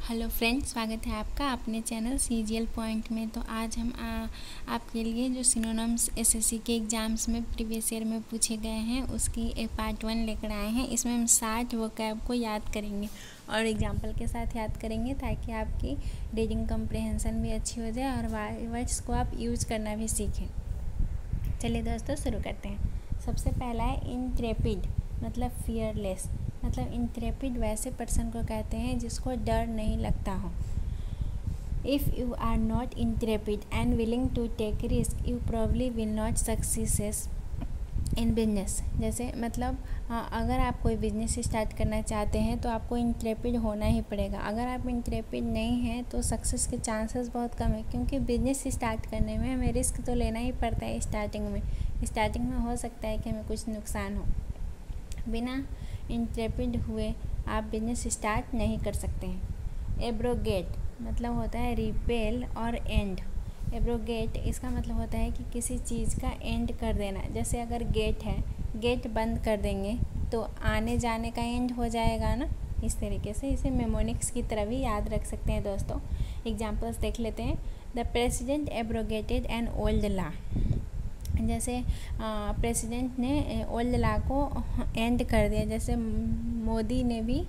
Hello friends, स्वागत है आपका अपने चैनल सीजीएल पॉइंट में। तो आज हम आपके लिए जो सिनोनिम्स एसएससी के एग्ज़ाम्स में प्रीवियस ईयर में पूछे गए हैं उसकी एक पार्ट 1 लेकर आए हैं। इसमें हम 60 वोकैब को याद करेंगे और एग्जाम्पल के साथ याद करेंगे ताकि आपकी रीडिंग कम्प्रहेंशन भी अच्छी हो जाए और वर्ड्स को आप यूज करना भी सीखें। चलिए दोस्तों, शुरू करते हैं। सबसे पहला है इंट्रेपिड, मतलब फियरलेस। मतलब इंट्रेपिड वैसे पर्सन को कहते हैं जिसको डर नहीं लगता हो। If you are not intrepid and willing to take risk you probably will not success in business. जैसे मतलब अगर आप कोई बिजनेस स्टार्ट करना चाहते हैं तो आपको इंट्रेपिड होना ही पड़ेगा। अगर आप इंट्रेपिड नहीं हैं तो सक्सेस के चांसेस बहुत कम है, क्योंकि बिजनेस स्टार्ट करने में हमें रिस्क तो लेना ही पड़ता है। स्टार्टिंग में हो सकता है कि हमें कुछ नुकसान हो। बिना इंट्रेपिड हुए आप बिजनेस स्टार्ट नहीं कर सकते हैं। एब्रोगेट मतलब होता है रिपेल और एंड। एब्रोगेट इसका मतलब होता है कि किसी चीज़ का एंड कर देना। जैसे अगर गेट है, गेट बंद कर देंगे तो आने जाने का एंड हो जाएगा ना। इस तरीके से इसे मेमोनिक्स की तरह भी याद रख सकते हैं दोस्तों। एग्जाम्पल्स देख लेते हैं। The president abrogated an old law. जैसे प्रेसिडेंट ने ओल्ड लॉ को एंड कर दिया। जैसे मोदी ने भी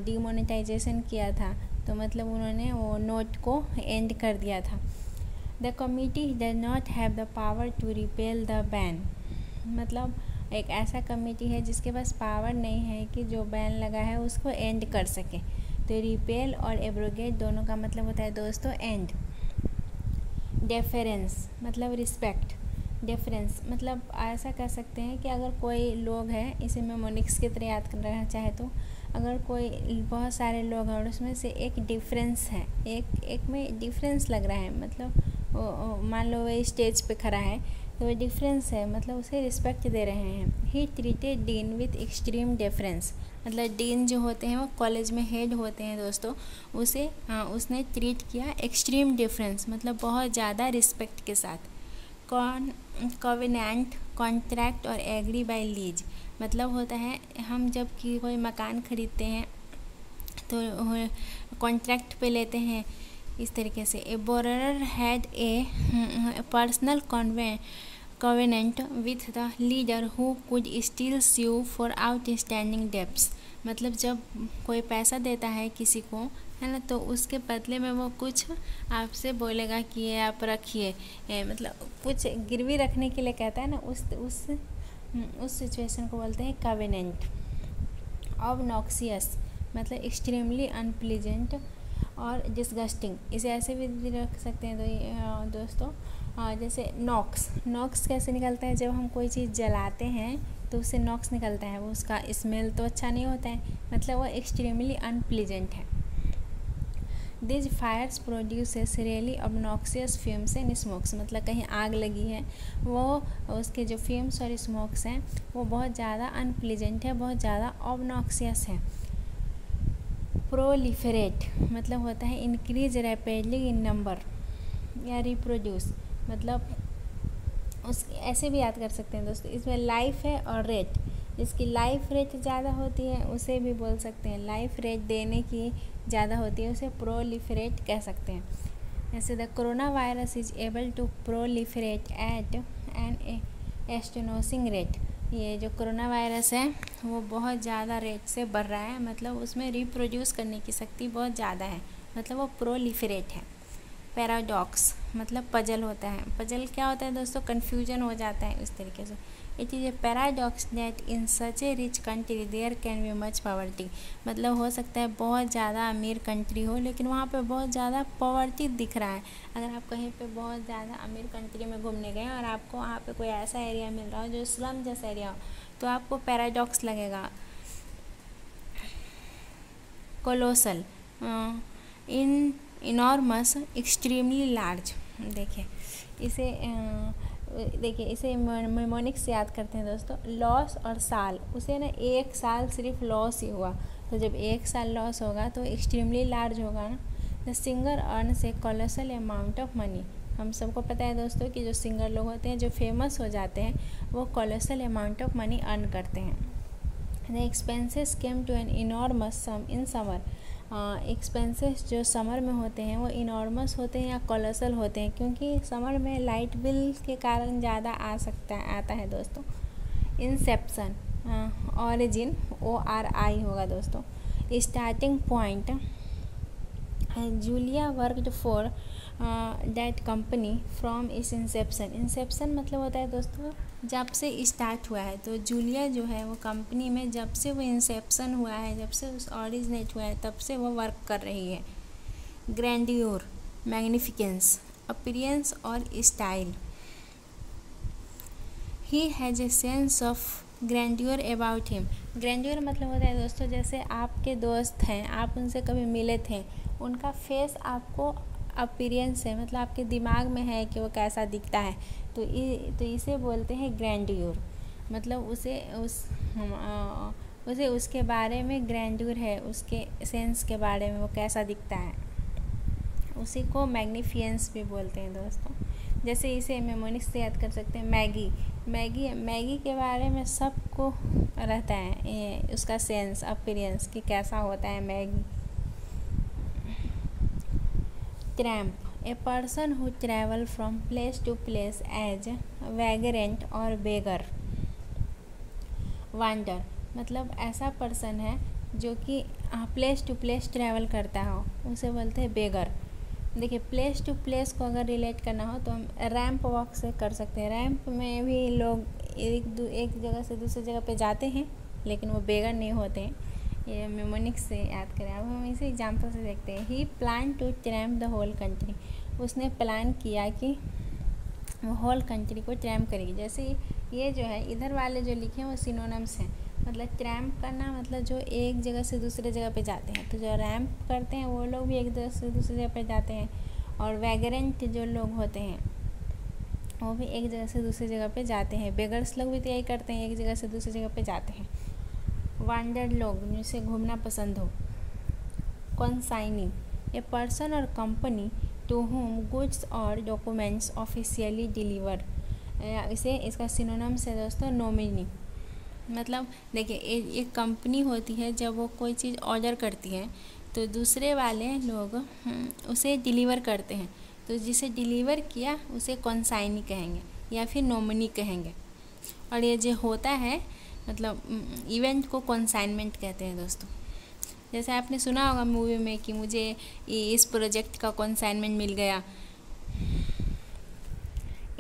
डिमोनेटाइजेशन किया था, तो मतलब उन्होंने वो नोट को एंड कर दिया था। The committee does not have the power to repeal the ban. मतलब एक ऐसा कमेटी है जिसके पास पावर नहीं है कि जो बैन लगा है उसको एंड कर सके। तो रिपेल और एब्रोगेट दोनों का मतलब होता है दोस्तों एंड। डेफरेंस मतलब रिस्पेक्ट। डिफरेंस मतलब ऐसा कह सकते हैं कि अगर कोई लोग हैं, इसे मेमोनिक्स की तरह याद करना चाहे तो अगर कोई बहुत सारे लोग हैं और उसमें से एक डिफरेंस है, एक में डिफरेंस लग रहा है, मतलब मान लो वो स्टेज पे खड़ा है तो वो डिफरेंस है, मतलब उसे रिस्पेक्ट दे रहे हैं। He treated dean with extreme difference. मतलब डीन जो होते हैं वो कॉलेज में हेड होते हैं दोस्तों, उसने ट्रीट किया एक्सट्रीम डिफरेंस, मतलब बहुत ज़्यादा रिस्पेक्ट के साथ। कॉवेनेंट कॉन्ट्रैक्ट और एग्री बाय लीज मतलब होता है हम जब कि कोई मकान खरीदते हैं तो कॉन्ट्रैक्ट पे लेते हैं। इस तरीके से a borrower had a personal covenant with the leader who could still sue for outstanding debts। मतलब जब कोई पैसा देता है किसी को, है ना, तो उसके बदले में वो कुछ आपसे बोलेगा कि ये आप रखिए, मतलब कुछ गिरवी रखने के लिए कहता है ना, उस सिचुएशन को बोलते हैं कवेनेंट। ऑबनॉक्सियस मतलब एक्सट्रीमली अनप्लीजेंट और डिस्गस्टिंग। इसे ऐसे भी रख सकते हैं दोस्तों, जैसे नॉक्स कैसे निकलता है, जब हम कोई चीज़ जलाते हैं तो उससे नॉक्स निकलता है, वो उसका स्मेल तो अच्छा नहीं होता है, मतलब वो एक्सट्रीमली अनप्लीजेंट है। This fires produces really obnoxious fumes and smokes. मतलब कहीं आग लगी है, वो उसके जो फ्यूम्स और स्मोक्स हैं वो बहुत ज़्यादा अनप्लीजेंट है, बहुत ज़्यादा ऑबनॉक्सियस है। प्रोलिफरेट मतलब होता है इंक्रीज रैपिडली इन नंबर या रिप्रोड्यूस। मतलब उस ऐसे भी याद कर सकते हैं दोस्तों। इसमें लाइफ है और रेट, जिसकी लाइफ रेट ज़्यादा होती है उसे भी बोल सकते हैं, लाइफ रेट देने की ज़्यादा होती है उसे प्रोलिफरेट कह सकते हैं। जैसे the corona virus is able to proliferate at an astonishing rate. ये जो कोरोना वायरस है वो बहुत ज़्यादा रेट से बढ़ रहा है, मतलब उसमें रिप्रोड्यूस करने की शक्ति बहुत ज़्यादा है, मतलब वो प्रोलिफरेट है। पैराडॉक्स मतलब पजल होता है। पजल क्या होता है दोस्तों, कन्फ्यूजन हो जाता है इस तरीके से। It is a paradox that in such a rich country there can be much poverty. मतलब हो सकता है बहुत ज़्यादा अमीर कंट्री हो लेकिन वहाँ पे बहुत ज़्यादा पॉवर्टी दिख रहा है। अगर आप कहीं पे बहुत ज़्यादा अमीर कंट्री में घूमने गए और आपको वहाँ पे कोई ऐसा एरिया मिल रहा हो जो स्लम जैसा एरिया हो तो आपको पैराडॉक्स लगेगा। Colossal enormous extremely large. देखिए इसे मेमोनिक्स से याद करते हैं दोस्तों। लॉस और साल, उसे ना एक साल सिर्फ लॉस ही हुआ, तो जब एक साल लॉस होगा तो एक्सट्रीमली लार्ज होगा ना। The singer earns A colossal amount of money. हम सबको पता है दोस्तों कि जो सिंगर लोग होते हैं जो फेमस हो जाते हैं वो colossal amount of money earn करते हैं। The expenses came to an enormous sum in summer expenses जो समर में होते हैं वो इनॉर्मस होते हैं या कोलोसल होते हैं, क्योंकि समर में लाइट बिल के कारण ज़्यादा आता है दोस्तों। इंसेप्शन, ऑरिजिन ORI होगा दोस्तों। Starting point, Julia worked for that company from इस इंसेप्शन। इंसेप्शन मतलब होता है दोस्तों जब से स्टार्ट हुआ है, तो जूलिया जो है वो कंपनी में जब से वो इंसेप्शन हुआ है, जब से उस ऑरिजिनेट हुआ है, तब से वो वर्क कर रही है। ग्रैंडियोर, मैग्निफिकेंस, अपीयरेंस और style. He has a sense of grandeur about him. Grandeur मतलब होता है दोस्तों जैसे आपके दोस्त हैं, आप उनसे कभी मिले थे, उनका फेस आपको अपीयरेंस है, मतलब आपके दिमाग में है कि वो कैसा दिखता है, तो इसे बोलते हैं ग्रैंडियोर। मतलब उसे उसके बारे में ग्रैंडियोर है, उसके सेंस के बारे में वो कैसा दिखता है, उसी को मैग्निफिकेंस भी बोलते हैं दोस्तों। जैसे इसे मेमोनिक्स से याद कर सकते हैं। मैगी के बारे में सबको रहता है उसका सेंस अपीयरेंस कि कैसा होता है मैगी। Tramp, a person who travel from place to place as vagrant और बेगर। वांडर मतलब ऐसा पर्सन है जो कि प्लेस टू प्लेस ट्रैवल करता हो, उसे बोलते हैं बेगर। देखिए, प्लेस टू प्लेस को अगर रिलेट करना हो तो हम रैंप वॉक से कर सकते हैं। रैंप में भी लोग एक जगह से दूसरी जगह पे जाते हैं, लेकिन वो बेगर नहीं होते हैं। ये मेमोनिक्स से याद करें। अब हम इसे एग्जांपल से देखते हैं। He plan to tramp the whole country. उसने प्लान किया कि वो होल कंट्री को ट्रैम्प करेगी। जैसे ये जो है इधर वाले जो लिखे हैं वो सिनोनिम्स हैं, मतलब ट्रैम्प करना मतलब जो एक जगह से दूसरे जगह पे जाते हैं, तो जो रैम्प करते हैं वो लोग भी एक जगह से दूसरी जगह पे जाते हैं, और वैगरेंट जो लोग होते हैं वो भी एक जगह से दूसरी जगह पे जाते हैं। बेगर्स लोग भी तो यही करते हैं, एक जगह से दूसरी जगह पे जाते हैं। वांडर लोग जिसे घूमना पसंद हो। कॉन्साइनी, ए पर्सन और कंपनी टू होम गुड्स और डॉक्यूमेंट्स ऑफिशियली डिलीवर। इसका सिनोनिम्स है दोस्तों नॉमिनी। मतलब देखिए, एक कंपनी होती है, जब वो कोई चीज़ ऑर्डर करती है तो दूसरे वाले लोग उसे डिलीवर करते हैं, तो जिसे डिलीवर किया उसे कॉन्साइनी कहेंगे या फिर नॉमिनी कहेंगे। और ये जो होता है मतलब इवेंट को कॉन्साइनमेंट कहते हैं दोस्तों। जैसे आपने सुना होगा मूवी में कि मुझे इस प्रोजेक्ट का कॉन्साइनमेंट मिल गया।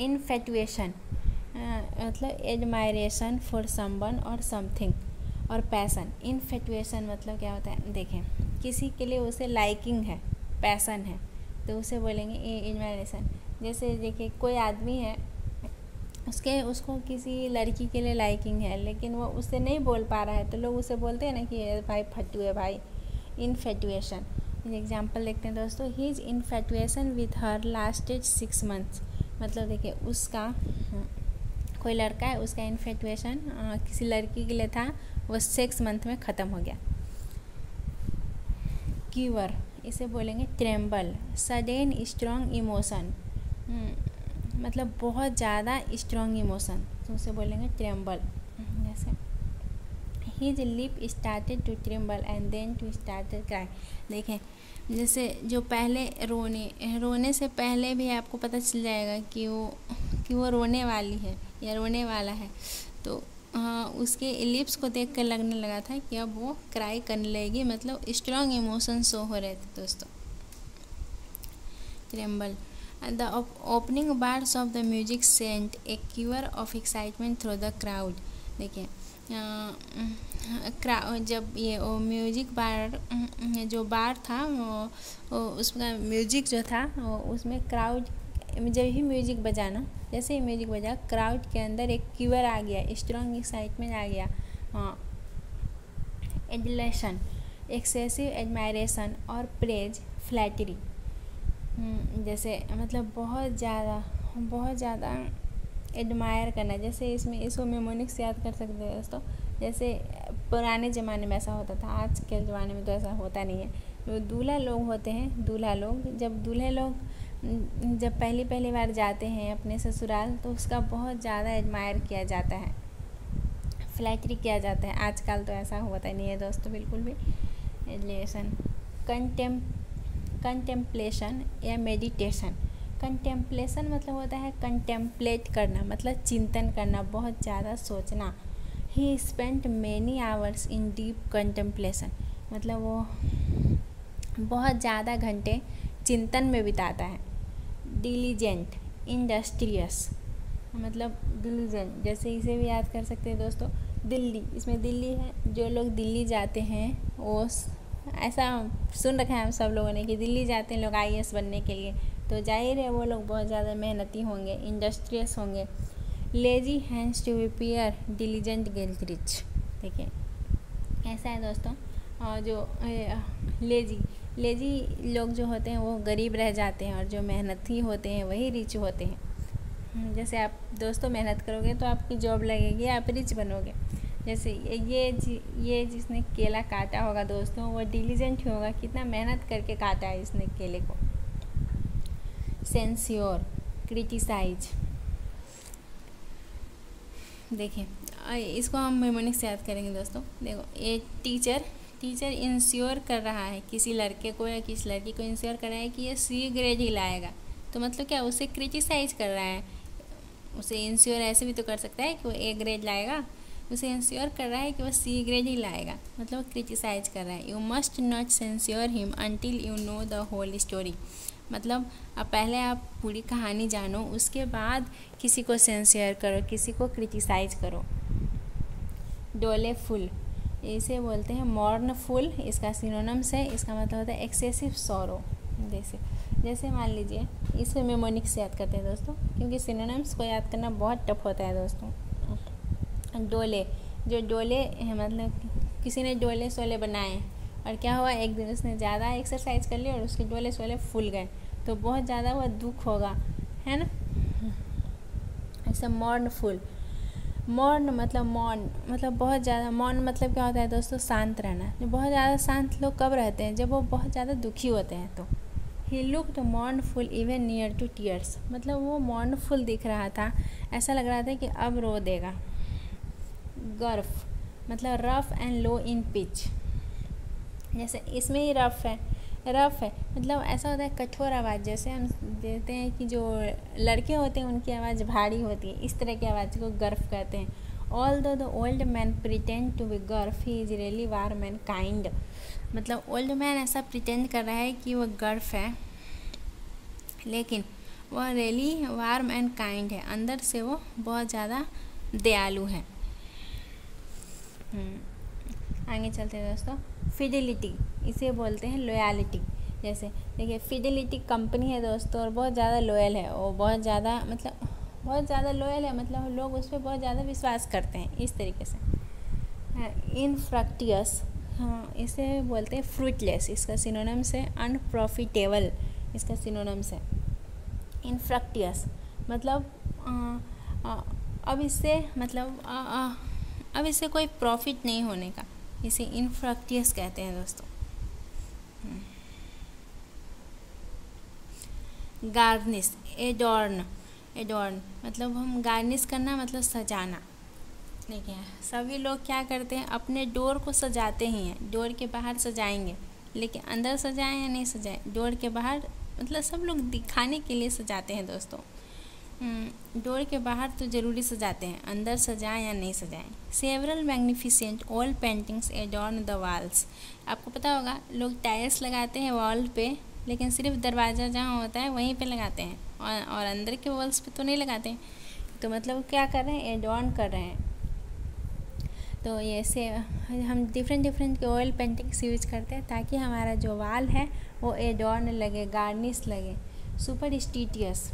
इनफैटुएशन मतलब एडमायरेशन फॉर समवन और समथिंग, और पैसन। इनफैटुएशन मतलब क्या होता है, देखें किसी के लिए उसे लाइकिंग है, पैसन है, तो उसे बोलेंगे एडमायरेशन। जैसे देखिए, कोई आदमी है, उसको किसी लड़की के लिए लाइकिंग है, लेकिन वो उससे नहीं बोल पा रहा है, तो लोग उसे बोलते हैं ना कि भाई फट्टू है भाई। इनफैटुएशन। एग्जाम्पल देखते हैं दोस्तों। His infatuation with her lasted 6 months। मतलब देखिए, उसका कोई लड़का है, उसका इनफैटुएशन किसी लड़की के लिए था, वो 6 month में ख़त्म हो गया। कीवर, इसे बोलेंगे ट्रेम्बल। सडन स्ट्रॉन्ग इमोशन, मतलब बहुत ज़्यादा स्ट्रॉन्ग इमोशन, तो उसे बोलेंगे ट्रेम्बल। जैसे his lip started to tremble and then to started cry. देखें, जैसे जो पहले रोने से पहले भी आपको पता चल जाएगा कि वो रोने वाली है या रोने वाला है, तो उसके लिप्स को देख कर लगने लगा था कि अब वो क्राई करने लगेगी, मतलब स्ट्रॉन्ग इमोशन शो हो रहे थे दोस्तों। Tremble. The opening bars of the music sent a quiver of excitement through the crowd। देखिए, जब ये म्यूजिक बार जो बार था वो उसका म्यूजिक जो था उसमें क्राउड, जब ही म्यूजिक बजाना, जैसे ही म्यूजिक बजा, क्राउड के अंदर एक क्यूवर आ गया, स्ट्रॉन्ग एक्साइटमेंट आ गया। एडुलेशन, एक्सेसिव एडमायरेशन और प्रेज, फ्लैटरी। जैसे मतलब बहुत ज़्यादा एडमायर करना। जैसे इसको मेमोनिक्स से याद कर सकते हैं दोस्तों। जैसे पुराने ज़माने में ऐसा होता था, आज के ज़माने में तो ऐसा होता नहीं है। जो दूल्हा लोग होते हैं, जब दूल्हे लोग जब पहली बार जाते हैं अपने ससुराल, तो उसका बहुत ज़्यादा एडमायर किया जाता है, फ्लैटरी किया जाता है। आजकल तो ऐसा होता नहीं है दोस्तों, बिल्कुल भी। एडुलेशन, कंटेम्पलेशन या मेडिटेशन। कंटेम्पलेशन मतलब होता है कंटेम्पलेट करना, मतलब चिंतन करना, बहुत ज़्यादा सोचना। ही spent many hours in deep contemplation, मतलब वो बहुत ज़्यादा घंटे चिंतन में बिताता है। डिलीजेंट, इंडस्ट्रियस, मतलब डिलीजेंट, जैसे इसे भी याद कर सकते हैं दोस्तों, दिल्ली, इसमें दिल्ली है, जो लोग दिल्ली जाते हैं वो ऐसा सुन रखा है हम सब लोगों ने कि दिल्ली जाते हैं लोग IAS बनने के लिए, तो जाहिर है वो लोग बहुत ज़्यादा मेहनती होंगे, इंडस्ट्रियस होंगे। Lazy hands to prepare, diligent get rich. देखिए ऐसा है दोस्तों, और जो लेजी लोग जो होते हैं वो गरीब रह जाते हैं, और जो मेहनती होते हैं वही रिच होते हैं। जैसे आप दोस्तों मेहनत करोगे तो आपकी जॉब लगेगी, आप रिच बनोगे। जैसे ये जिसने केला काटा होगा दोस्तों वो डिलीजेंट ही होगा, कितना मेहनत करके काटा है इसने केले को। सेंस्योर, क्रिटिसाइज, देखिए इसको हम मेमोनिक्स से याद करेंगे दोस्तों। देखो एक टीचर इंश्योर कर रहा है किसी लड़के को या किसी लड़की को इंश्योर कर रहा है कि ये C ग्रेड ही लाएगा, तो मतलब क्या, उसे क्रिटिसाइज कर रहा है। उसे इंश्योर ऐसे भी तो कर सकता है कि वो A ग्रेड लाएगा, उसे इंश्योर कर रहा है कि वो C ग्रेड ही लाएगा, मतलब क्रिटिसाइज कर रहा है। You must not censure him until you know the whole story, मतलब अब पहले आप पूरी कहानी जानो, उसके बाद किसी को सेंश्योर करो, किसी को क्रिटिसाइज करो। डोलेफुल, इसे बोलते हैं मॉर्नफुल, इसका सिनोनिम्स है, इसका मतलब होता है एक्सेसिव सॉरो। जैसे मान लीजिए, इसे मेमोनिक्स से याद करते हैं दोस्तों, क्योंकि सिनोनिम्स को याद करना बहुत टफ होता है दोस्तों। डोले, जो डोले मतलब किसी ने डोले सोले बनाए और क्या हुआ, एक दिन उसने ज़्यादा एक्सरसाइज कर लिया और उसके डोले सोले फूल गए, तो बहुत ज़्यादा वह दुख होगा, है ना। ऐसा मॉर्नफुल, मौन मतलब बहुत ज़्यादा, मौन मतलब क्या होता है दोस्तों, शांत रहना। जो बहुत ज़्यादा शांत लोग कब रहते हैं, जब वो बहुत ज़्यादा दुखी होते हैं। तो he looked mournful even near to tears, मतलब वो मॉर्नफुल दिख रहा था, ऐसा लग रहा था कि अब रो देगा। गर्फ मतलब rough and low in pitch, जैसे इसमें ही रफ है मतलब ऐसा होता है कठोर आवाज़, जैसे हम देते हैं कि जो लड़के होते हैं उनकी आवाज़ भारी होती है, इस तरह की आवाज़ को गर्फ कहते हैं। Although the old man pretend to be gruff, he is really warm and kind, मतलब ओल्ड मैन ऐसा प्रिटेंड कर रहा है कि वह गर्फ है, लेकिन वह रियली वार्म एंड काइंड है, अंदर से वो बहुत ज़्यादा दयालु है। आगे चलते हैं दोस्तों। फिडेलिटी, इसे बोलते हैं लॉयलिटी। जैसे देखिए फिडेलिटी कंपनी है दोस्तों और बहुत ज़्यादा लॉयल है, वो बहुत ज़्यादा लॉयल है, मतलब लोग उस पर बहुत ज़्यादा विश्वास करते हैं, इस तरीके से। इनफ्रक्टियस, हाँ इसे बोलते हैं फ्रूटलेस, इसका सिनोनिम्स है अनप्रॉफिटेबल, इसका सिनोनिम्स है इनफ्रक्टियस, मतलब अब इससे कोई प्रॉफिट नहीं होने का, इसे इनफ्रक्टियस कहते हैं दोस्तों। गार्निश, एडॉर्न मतलब हम गार्निश करना मतलब सजाना। देखिए सभी लोग क्या करते हैं, अपने डोर को सजाते ही हैं, डोर के बाहर सजाएंगे, लेकिन अंदर सजाएं या नहीं सजाएं, डोर के बाहर मतलब सब लोग दिखाने के लिए सजाते हैं दोस्तों। डोर के बाहर तो ज़रूरी सजाते हैं, अंदर सजाएं या नहीं सजाएं। Several magnificent old paintings एडॉर्न the walls, आपको पता होगा लोग टाइल्स लगाते हैं वॉल पे, लेकिन सिर्फ दरवाज़ा जहाँ होता है वहीं पे लगाते हैं, और अंदर के वॉल्स पे तो नहीं लगाते हैं। तो मतलब क्या कर रहे हैं, एडॉर्न कर रहे हैं। तो ऐसे हम डिफरेंट के ऑयल पेंटिंग्स यूज करते हैं ताकि हमारा जो वाल है वो एडॉर्न लगे, गार्निश लगे। सुपरस्टिशियस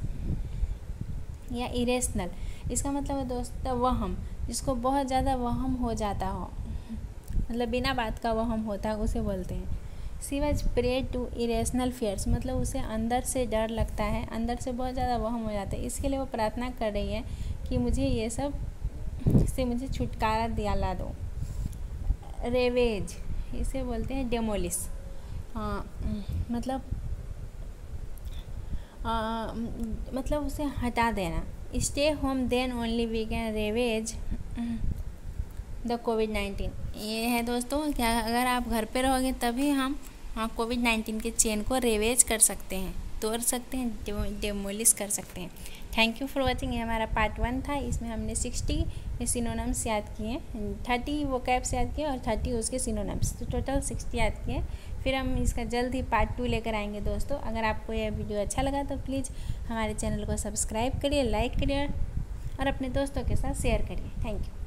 या इरेशनल, इसका मतलब है दोस्तों वहम, जिसको बहुत ज़्यादा वहम हो जाता हो, मतलब बिना बात का वहम होता है, उसे बोलते हैं। She was prey to irrational fears, मतलब उसे अंदर से डर लगता है, अंदर से बहुत ज़्यादा वहम हो जाता है, इसके लिए वो प्रार्थना कर रही है कि मुझे ये सब से मुझे छुटकारा दिला दो। रेवेज, इसे बोलते हैं डेमोलिश, मतलब उसे हटा देना। Stay home then only we can ravage the कोविड-19, ये है दोस्तों क्या, अगर आप घर पे रहोगे तभी हम कोविड-19 के चेन को रिवेज कर सकते हैं, तोड़ सकते हैं, डेमोलिश कर सकते हैं। Thank you for watching. ये हमारा पार्ट 1 था। इसमें हमने 60 सिनोनिम्स याद किए, 30 वोकैब्स याद किए और 30 उसके सिनोनिम्स, तो टोटल 60 याद किए। फिर हम इसका जल्द ही पार्ट 2 लेकर आएंगे दोस्तों। अगर आपको यह वीडियो अच्छा लगा तो प्लीज़ हमारे चैनल को सब्सक्राइब करिए, लाइक करिए और अपने दोस्तों के साथ शेयर करिए। Thank you.